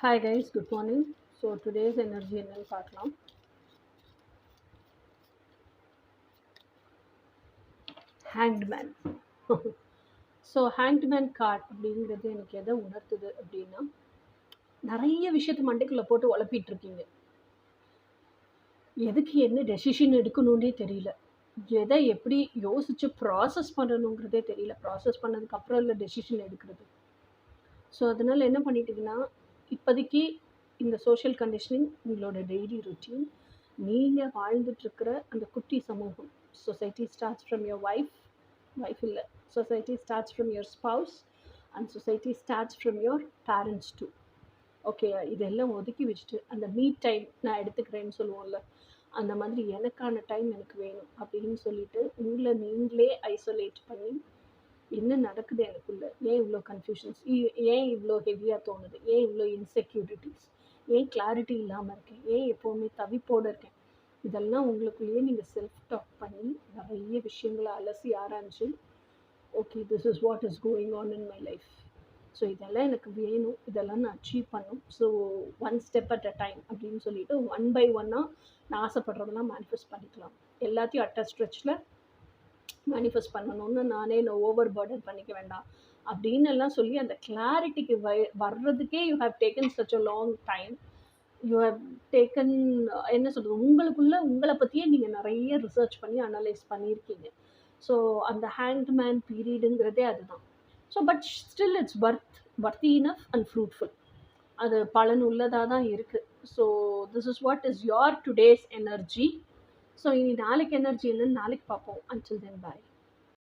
Hi guys, good morning. So today's energy என்னன்னு பார்க்கலாம். Hanged man. So ஹேங்க்மேன் card அப்படிங்கிறது எனக்கு எதை உணர்த்துது அப்படின்னா, நிறைய விஷயத்த மண்டைக்குள்ளே போட்டு உழப்பிட்டு இருக்கீங்க. எதுக்கு என்ன டெசிஷன் எடுக்கணும்னே தெரியல. எதை எப்படி யோசிச்சு ப்ராசஸ் பண்ணணுங்கிறதே தெரியல. ப்ராசஸ் பண்ணதுக்கப்புறம் இல்லை டெசிஷன் எடுக்கிறது. ஸோ அதனால் என்ன பண்ணிட்டீங்கன்னா, இப்போதைக்கு இந்த சோஷியல் கண்டிஷனிங் உங்களோட டெய்லி ரொட்டீன், நீங்கள் வாழ்ந்துட்டுருக்கிற அந்த குட்டி சமூகம், society starts from your wife இல்லை, society starts from your spouse and society starts from your parents too. Okay, இதெல்லாம் ஒதுக்கி வச்சுட்டு அந்த மீட் டைம் நான் எடுத்துக்கிறேன்னு சொல்லுவோம்ல, அந்த மாதிரி எனக்கான டைம் எனக்கு வேணும் அப்படின்னு சொல்லிட்டு உங்களை நீங்களே ஐசோலேட் பண்ணி என்ன நடக்குது எனக்குள்ள, ஏன் இவ்வளோ கன்ஃபியூஷன்ஸ், ஏன் இவ்வளோ ஹெவியாக தோணுது, ஏன் இவ்வளோ இன்செக்யூரிட்டிஸ், ஏன் கிளாரிட்டி இல்லாமல் இருக்கேன், ஏன் எப்போவுமே தவிப்போடு இருக்கேன், இதெல்லாம் உங்களுக்குள்ளேயே நீங்கள் செல்ஃப் டாக் பண்ணி நிறைய விஷயங்களை அலசி ஆராய்ஞ்சு, okay this is what is going on in my life. So இதெல்லாம் எனக்கு வேணும், இதெல்லாம் நான் அச்சீவ் பண்ணும். So one step at a time அப்படின்னு சொல்லிட்டு ஒன் பை ஒன்னாக நான் ஆசைப்படுறதெல்லாம் மேனிஃபெஸ்ட் பண்ணிக்கலாம். எல்லாத்தையும் அட் அ ஸ்ட்ரெச்சில் மேனிஃபெஸ்ட் பண்ணணும்னு நானே ஓவர் பர்டன் பண்ணிக்க வேண்டாம் அப்படின்னு எல்லாம் சொல்லி அந்த கிளாரிட்டிக்கு வர்றதுக்கே you have taken such a long time. You have taken, என்ன சொல்கிறது, உங்களுக்குள்ள உங்களை பற்றியே நீங்கள் நிறைய ரிசர்ச் பண்ணி அனலைஸ் பண்ணியிருக்கீங்க. ஸோ அந்த ஹேண்ட்மேன் பீரியடுங்கிறதே அதுதான். So but still it's வர்த்தி enough and fruitful. அது பலனுள்ளதாக தான் இருக்குது. So this is what is your today's energy. So இனி நாளைக்கு எனர்ஜி என்னன்னு நாளைக்கு பார்ப்போம். அன்டில் தென் பாய்.